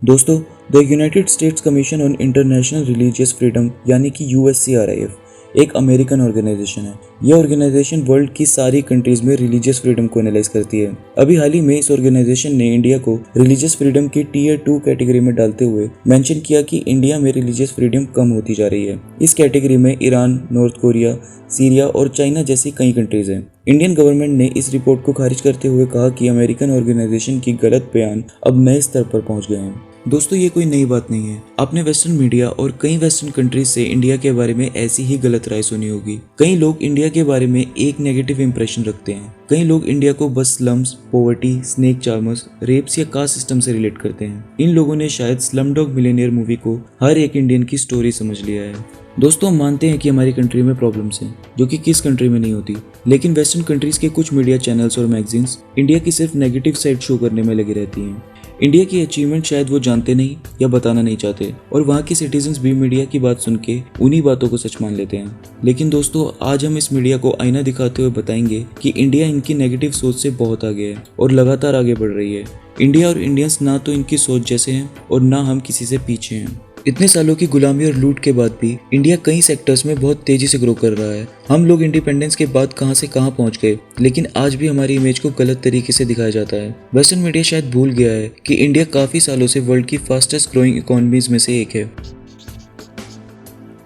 दोस्तों, the United states commission on international religious freedom यानी कि USCRIF एक अमेरिकन ऑर्गेनाइजेशन है। यह ऑर्गेनाइजेशन वर्ल्ड की सारी कंट्रीज में रिलीजियस फ्रीडम को एनालाइज करती है। अभी हाल ही में इस ऑर्गेनाइजेशन ने इंडिया को रिलीजियस फ्रीडम की टियर 2 कैटेगरी में डालते हुए मेंशन किया कि इंडिया में रिलीजियस फ्रीडम कम होती जा रही है। इस कैटेगरी में ईरान, नॉर्थ कोरिया, सीरिया और चाइना जैसी कई कंट्रीज हैं। इंडियन गवर्नमेंट ने इस रिपोर्ट को खारिज करते हुए कहा कि अमेरिकन ऑर्गेनाइजेशन की गलत बयान अब नए स्तर पर पहुंच गए हैं। दोस्तों, ये कोई नई बात नहीं है। आपने वेस्टर्न मीडिया और कई वेस्टर्न कंट्रीज से इंडिया के बारे में ऐसी ही गलत राय सुनी होगी। कई लोग इंडिया के बारे में एक नेगेटिव इंप्रेशन रखते हैं। कई लोग इंडिया को बस slums, poverty, snake charmers, rapes या कास्ट सिस्टम से रिलेट करते हैं। इन लोगों ने शायद स्लमडॉग मिलियनेयर मूवी को हर एक इंडियन की स्टोरी समझ लिया है। दोस्तों, हम मानते हैं कि हमारी कंट्री में प्रॉब्लम्स हैं जो कि किस कंट्री में नहीं होती, लेकिन वेस्टर्न कंट्रीज के कुछ मीडिया चैनल्स और मैगजीन्स इंडिया की सिर्फ नेगेटिव साइड शो करने में लगी रहती हैं। इंडिया की अचीवमेंट शायद वो जानते नहीं या बताना नहीं चाहते, और वहाँ के सिटीजन्स भी मीडिया की बात सुन के उन्हीं बातों को सच मान लेते हैं। लेकिन दोस्तों, आज हम इस मीडिया को आईना दिखाते हुए बताएंगे कि इंडिया इनकी नेगेटिव सोच से बहुत आगे है और लगातार आगे बढ़ रही है। इंडिया और इंडियंस ना तो इनकी सोच जैसे हैं और ना हम किसी से पीछे हैं। इतने सालों की गुलामी और लूट के बाद भी इंडिया कई सेक्टर्स में बहुत तेजी से ग्रो कर रहा है। हम लोग इंडिपेंडेंस के बाद कहां से कहां पहुंच गए, लेकिन आज भी हमारी इमेज को गलत तरीके से दिखाया जाता है। वेस्टर्न मीडिया शायद भूल गया है कि इंडिया काफी सालों से वर्ल्ड की फास्टेस्ट ग्रोइंग इकोनॉमीज में से एक है।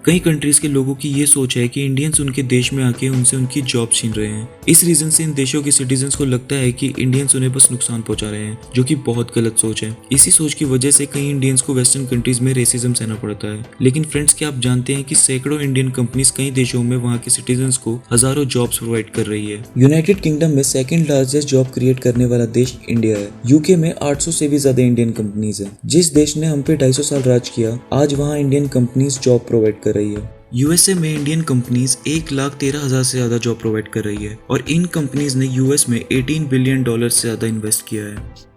कई कंट्रीज के लोगों की ये सोच है कि इंडियंस उनके देश में आके उनसे उनकी जॉब छीन रहे हैं। इस रीजन से इन देशों के सिटीजन्स को लगता है कि इंडियंस उन्हें बस नुकसान पहुंचा रहे हैं, जो कि बहुत गलत सोच है। इसी सोच की वजह से कई इंडियंस को वेस्टर्न कंट्रीज में रेसिज्म सहना पड़ता है। लेकिन फ्रेंड्स, क्या आप जानते हैं कि सैकड़ों इंडियन कंपनीज कई देशों में वहाँ के सिटीजन्स को हजारों जॉब्स प्रोवाइड कर रही है। यूनाइटेड किंगडम में सेकंड लार्जेस्ट जॉब क्रिएट करने वाला देश इंडिया है। यूके में 800 से भी ज्यादा इंडियन कंपनीज है। जिस देश ने हम पे 250 साल राज किया, आज वहाँ इंडियन कंपनीज जॉब प्रोवाइड कर रही है। यूएसए में इंडियन कंपनीज 1,13,000 से ज्यादा जॉब प्रोवाइड कर रही है, और इन कंपनीज ने यूएस में $18 बिलियन से ज्यादा इन्वेस्ट किया है।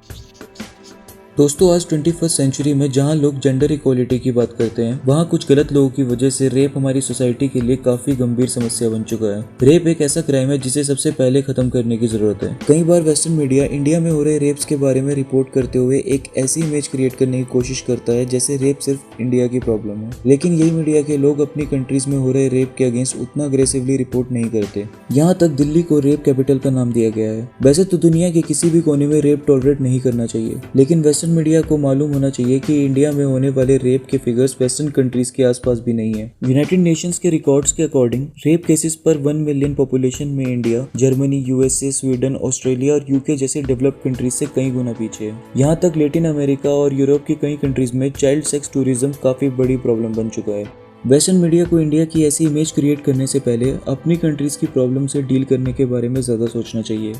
दोस्तों, आज 21st सेंचुरी में जहां लोग जेंडर इक्वालिटी की बात करते हैं, वहां कुछ गलत लोगों की वजह से रेप हमारी सोसाइटी के लिए काफी गंभीर समस्या बन चुका है। रेप एक ऐसा क्राइम है जिसे सबसे पहले खत्म करने की जरूरत है। कई बार वेस्टर्न मीडिया इंडिया में हो रहे रेप्स के बारे में रिपोर्ट करते हुए एक ऐसी इमेज क्रिएट करने की कोशिश करता है जैसे रेप सिर्फ इंडिया की प्रॉब्लम है। लेकिन यही मीडिया के लोग अपनी कंट्रीज में हो रहे रेप के अगेंस्ट उतना अग्रेसिवली रिपोर्ट नहीं करते। यहाँ तक दिल्ली को रेप कैपिटल का नाम दिया गया है। वैसे तो दुनिया के किसी भी कोने में रेप टॉलरेट नहीं करना चाहिए, लेकिन वेस्टर्न मीडिया को मालूम होना चाहिए कि इंडिया में होने वाले रेप के फिगर्स वेस्टर्न कंट्रीज के आसपास भी नहीं है। यूनाइटेड नेशंस के रिकॉर्ड्स के अकॉर्डिंग रेप केसेस पर 1 मिलियन पॉपुलेशन में India, Germany, USA, Sweden, Australia और यूके जैसे डेवलप्ड कंट्रीज से कई गुना पीछे है। यहाँ तक लैटिन अमेरिका और यूरोप की कई कंट्रीज में चाइल्ड सेक्स टूरिज्म काफी बड़ी प्रॉब्लम बन चुका है। वेस्टर्न मीडिया को इंडिया की ऐसी इमेज क्रिएट करने से पहले अपनी कंट्रीज की प्रॉब्लम से डील करने के बारे में ज्यादा सोचना चाहिए।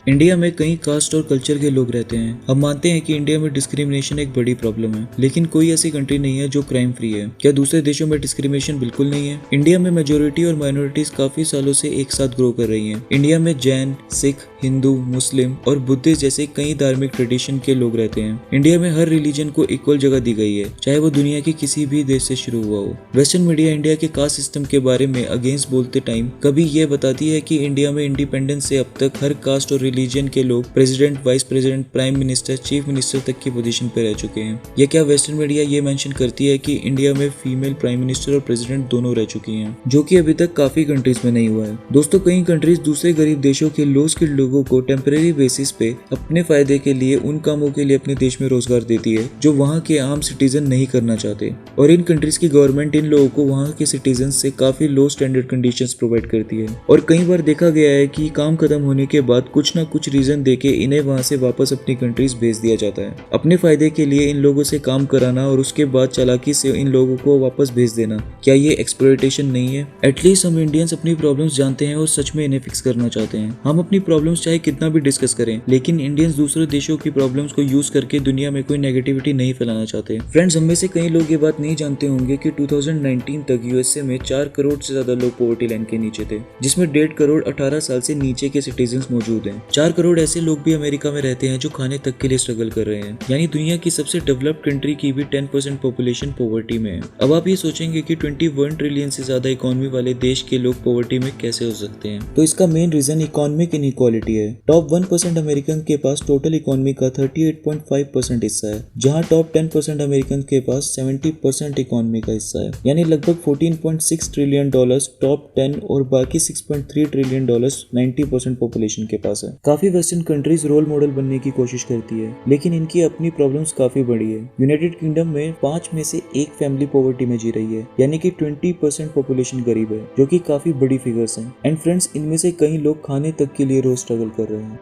इंडिया में कई कास्ट और कल्चर के लोग रहते हैं। हम मानते हैं कि इंडिया में डिस्क्रिमिनेशन एक बड़ी प्रॉब्लम है, लेकिन कोई ऐसी कंट्री नहीं है जो क्राइम फ्री है। क्या दूसरे देशों में डिस्क्रिमिनेशन बिल्कुल नहीं है? इंडिया में मेजोरिटी और माइनॉरिटीज काफी सालों से एक साथ ग्रो कर रही हैं। इंडिया में जैन, सिख, हिंदू, मुस्लिम और बुद्धिस्ट जैसे कई धार्मिक ट्रेडिशन के लोग रहते हैं। इंडिया में हर रिलीजन को इक्वल जगह दी गई है, चाहे वो दुनिया के किसी भी देश से शुरू हुआ हो। वेस्टर्न मीडिया इंडिया के कास्ट सिस्टम के बारे में अगेंस्ट बोलते टाइम कभी ये बताती है कि इंडिया में इंडिपेंडेंस से अब तक हर कास्ट और रिलीजन के लोग president, vice president, prime minister, chief minister तक की पोजीशन पे रह चुके हैं। या क्या वेस्टर्न मीडिया ये मेंशन करती है कि इंडिया में फीमेल प्राइम मिनिस्टर और प्रेसिडेंट दोनों रह चुकी हैं, जो कि अभी तक काफी कंट्रीज में नहीं हुआ है। दोस्तों, कई कंट्रीज दूसरे गरीब देशों के लो स्किल्ड लोगों को टेम्परेरी बेसिस पे अपने फायदे के लिए उन कामों के लिए अपने देश में रोजगार देती है जो वहाँ के आम सिटीजन नहीं करना चाहते, और इन कंट्रीज की गवर्नमेंट इन लोगों को वहाँ के सिटीजन से काफी लो स्टैंडर्ड कंडीशंस प्रोवाइड करती है। और कई बार देखा गया है कि काम खत्म होने के बाद कुछ ना कुछ रीजन देके इन्हें वहां से वापस अपनी कंट्रीज भेज दिया जाता है। अपने फायदे के लिए इन लोगों से काम कराना और उसके बाद चालाकी से इन लोगों को वापस भेज देना, क्या ये एक्सप्लॉयटेशन नहीं है? एटलीस्ट हम इंडियंस अपनी प्रॉब्लम्स जानते हैं और सच में इन्हें फिक्स करना चाहते हैं। हम अपनी प्रॉब्लम्स चाहे कितना भी डिस्कस करें, लेकिन इंडियंस दूसरे देशों की प्रॉब्लम्स को यूज करके दुनिया में कोई नेगेटिविटी नहीं फैलाना चाहते। फ्रेंड्स, हम में से कई लोग ये बात नहीं जानते होंगे कि 2019 तक यूएसए में 4 करोड़ से ज्यादा लोग पॉवर्टी लाइन के नीचे थे, जिसमें 1.5 करोड़ 18 साल से नीचे के सिटीजन मौजूद हैं। 4 करोड़ ऐसे लोग भी अमेरिका में रहते हैं जो खाने तक के लिए स्ट्रगल कर रहे हैं। यानी दुनिया की सबसे डेवलप्ड कंट्री की भी 10% पॉपुलेशन पॉवर्टी में है। अब आप ये सोचेंगे कि 21 ट्रिलियन से ज्यादा इकोनॉमी वाले देश के लोग पॉवर्टी में कैसे हो सकते हैं? तो इसका main reason economic inequality disparity है। टॉप 1% अमेरिकन के पास टोटल इकोनॉमी का 38.5% हिस्सा है, जहां टॉप 10% अमेरिकन के पास 70% इकोनॉमी का हिस्सा है, यानी लगभग $14.6 ट्रिलियन टॉप 10 और बाकी $6.3 ट्रिलियन 90% पॉपुलेशन के पास है। काफी वेस्टर्न कंट्रीज रोल मॉडल बनने की कोशिश करती है, लेकिन इनकी अपनी प्रॉब्लम्स काफी बड़ी है। यूनाइटेड किंगडम में 5 में से एक फैमिली पॉवर्टी में जी रही है, यानी कि 20% पॉपुलेशन गरीब है, जो कि काफी बड़ी फिगर्स हैं। एंड फ्रेंड्स, इनमें से कई लोग खाने तक के लिए रोज स्ट्रगल कर रहे हैं।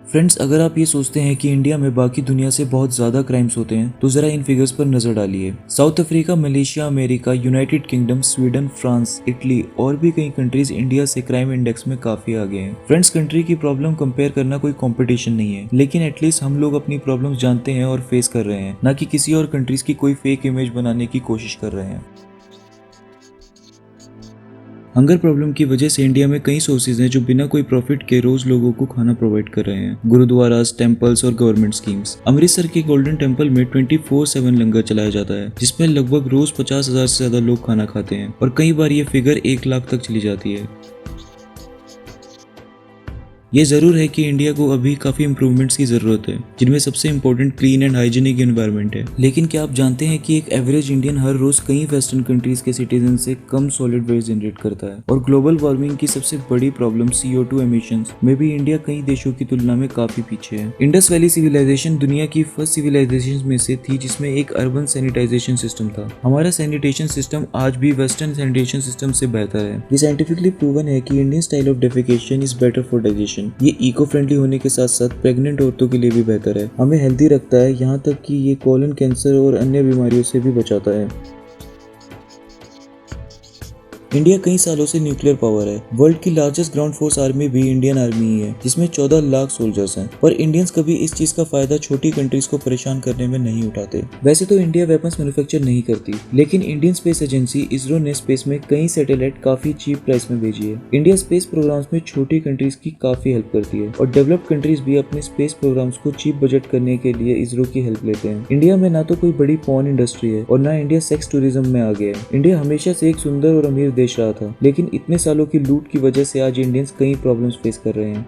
फ्रेंड्स, अगर आप ये सोचते हैं कि इंडिया में बाकी दुनिया से बहुत ज़्यादा क्राइम्स होते हैं तो ज़रा इन फिगर्स पर नज़र डालिए। South Africa, Malaysia, America, United kingdom, Sweden, France, Italy और भी कई कंट्रीज इंडिया से क्राइम इंडेक्स में काफ़ी आगे हैं। फ्रेंड्स, कंट्री की प्रॉब्लम कंपेयर करना कोई कॉम्पिटिशन नहीं है, लेकिन एटलीस्ट हम लोग अपनी प्रॉब्लम जानते हैं और फेस कर रहे हैं, ना कि किसी और कंट्रीज की कोई फेक इमेज बनाने की कोशिश कर रहे हैं। हंगर प्रॉब्लम की वजह से इंडिया में कई सोर्सेज हैं जो बिना कोई प्रॉफिट के रोज लोगों को खाना प्रोवाइड कर रहे हैं। गुरुद्वारास, टेम्पल्स और गवर्नमेंट स्कीम्स। अमृतसर के गोल्डन टेम्पल में 24/7 लंगर चलाया जाता है, जिसमें लगभग रोज 50,000 से ज्यादा लोग खाना खाते हैं और कई बार ये फिगर 1 लाख तक चली जाती है। ये जरूर है कि इंडिया को अभी काफी इंप्रूवमेंट्स की जरूरत है, जिनमें सबसे important clean and hygienic environment है। लेकिन क्या आप जानते हैं कि एक एवरेज इंडियन हर रोज कई वेस्टर्न कंट्रीज के सिटीजन से कम सॉलिड वेस्ट जनरेट करता है, और ग्लोबल वार्मिंग की सबसे बड़ी प्रॉब्लम CO2 एमिशंस में भी इंडिया कई देशों की तुलना में काफी पीछे है। इंडस वैली सिविलाइजेशन दुनिया की फर्स्ट सिविलाइजेशन में से थी जिसमें एक अर्बन सैनिटाइजेशन सिस्टम था। हमारा सैनिटेशन सिस्टम आज भी वेस्टर्न सैनिटेशन सिस्टम से बेहतर है। ये साइंटिफिकली प्रूवन है कि Indian style of defecation is better for digestion. ये इको फ्रेंडली होने के साथ साथ प्रेग्नेंट औरतों के लिए भी बेहतर है, हमें हेल्दी रखता है, यहाँ तक कि ये कोलन कैंसर और अन्य बीमारियों से भी बचाता है। इंडिया कई सालों से न्यूक्लियर पावर है। वर्ल्ड की लार्जेस्ट ग्राउंड फोर्स आर्मी भी इंडियन आर्मी ही है, जिसमें 14 लाख सोल्जर्स हैं। पर इंडियंस कभी इस चीज का फायदा छोटी कंट्रीज को परेशान करने में नहीं उठाते। वैसे तो इंडिया वेपन्स मैन्युफैक्चर नहीं करती, लेकिन इंडियन स्पेस एजेंसी इसरो ने स्पेस में कई सैटेलाइट काफी चीप प्राइस में भेजी है। इंडिया स्पेस प्रोग्राम्स में छोटी कंट्रीज की काफी हेल्प करती है, और डेवलप्ड कंट्रीज भी अपने स्पेस प्रोग्राम्स को चीप बजट करने के लिए इसरो की हेल्प लेते हैं। इंडिया में ना तो कोई बड़ी पॉर्न इंडस्ट्री है और ना इंडिया सेक्स टूरिज्म में आ गया है। इंडिया हमेशा से एक सुंदर और अमीर देश रहा था, लेकिन इतने सालों की लूट की वजह से आज इंडियंस कई प्रॉब्लम्स फेस कर रहे हैं।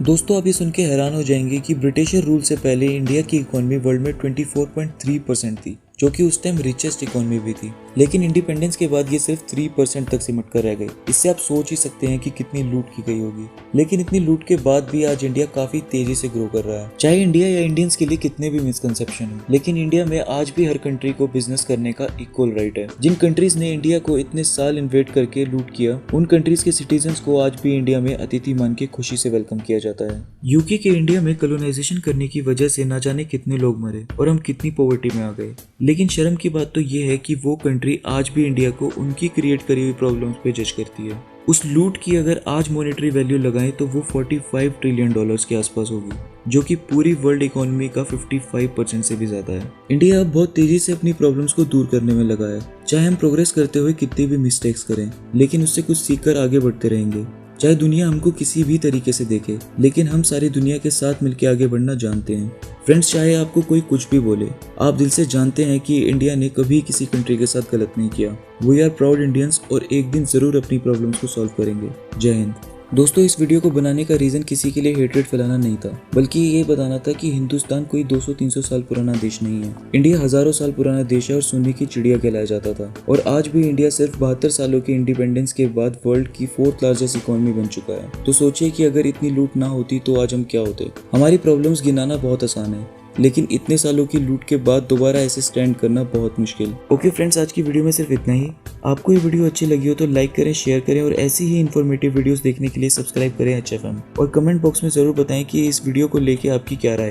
दोस्तों, आप ये सुन के हैरान हो जाएंगे कि ब्रिटिशर रूल से पहले इंडिया की इकोनॉमी वर्ल्ड में 24.3% थी, जो कि उस टाइम रिचेस्ट इकोनॉमी भी थी। लेकिन इंडिपेंडेंस के बाद ये सिर्फ 3% तक सिमट कर रह गई। इससे आप सोच ही सकते हैं कि कितनी लूट की गई होगी। लेकिन इतनी लूट के बाद भी आज इंडिया काफी तेजी से ग्रो कर रहा है। चाहे इंडिया या इंडियंस के लिए कितने भी मिसकंसेप्शन हो, लेकिन इंडिया में आज भी हर कंट्री को बिजनेस करने का इक्वल राइट है। जिन कंट्रीज ने इंडिया को इतने साल इन्वेट करके लूट किया, उन कंट्रीज के सिटीजन्स को आज भी इंडिया में अतिथि मान के खुशी से वेलकम किया जाता है। यूके के इंडिया में कॉलोनाइजेशन करने की वजह से ना जाने कितने लोग मरे और हम कितनी पॉवर्टी में आ गए। लेकिन शर्म की बात तो ये है कि वो कंट्री आज भी इंडिया को उनकी क्रिएट करी हुई प्रॉब्लम्स पे जज करती है। उस लूट की अगर आज मॉनेटरी वैल्यू लगाएं तो वो $45 ट्रिलियन के आसपास होगी, जो कि पूरी वर्ल्ड इकोनॉमी का 55% से भी ज्यादा है। इंडिया अब बहुत तेजी से अपनी प्रॉब्लम्स को दूर करने में लगा है। चाहे हम प्रोग्रेस करते हुए कितनी भी मिस्टेक्स करें, लेकिन उससे कुछ सीखकर आगे बढ़ते रहेंगे। चाहे दुनिया हमको किसी भी तरीके से देखे, लेकिन हम सारी दुनिया के साथ मिलकर आगे बढ़ना जानते हैं। फ्रेंड्स, चाहे आपको कोई कुछ भी बोले, आप दिल से जानते हैं कि इंडिया ने कभी किसी कंट्री के साथ गलत नहीं किया। वी आर प्राउड इंडियंस और एक दिन जरूर अपनी प्रॉब्लम्स को सॉल्व करेंगे। जय हिंद। दोस्तों, इस वीडियो को बनाने का रीज़न किसी के लिए हेट्रेड फैलाना नहीं था, बल्कि ये बताना था कि हिंदुस्तान कोई 200-300 साल पुराना देश नहीं है। इंडिया हजारों साल पुराना देश है और सोने की चिड़िया कहलाया जाता था। और आज भी इंडिया सिर्फ 72 सालों के इंडिपेंडेंस के बाद वर्ल्ड की 4th लार्जेस्ट इकोनॉमी बन चुका है। तो सोचिए कि अगर इतनी लूट ना होती तो आज हम क्या होते। हमारी प्रॉब्लम्स गिनाना बहुत आसान है, लेकिन इतने सालों की लूट के बाद दोबारा ऐसे स्टैंड करना बहुत मुश्किल। ओके फ्रेंड्स, आज की वीडियो में सिर्फ इतना ही। आपको ये वीडियो अच्छी लगी हो तो लाइक करें, शेयर करें और ऐसी ही इन्फॉर्मेटिव वीडियोस देखने के लिए सब्सक्राइब करें HFM। और कमेंट बॉक्स में ज़रूर बताएं कि इस वीडियो को लेके आपकी क्या राय है।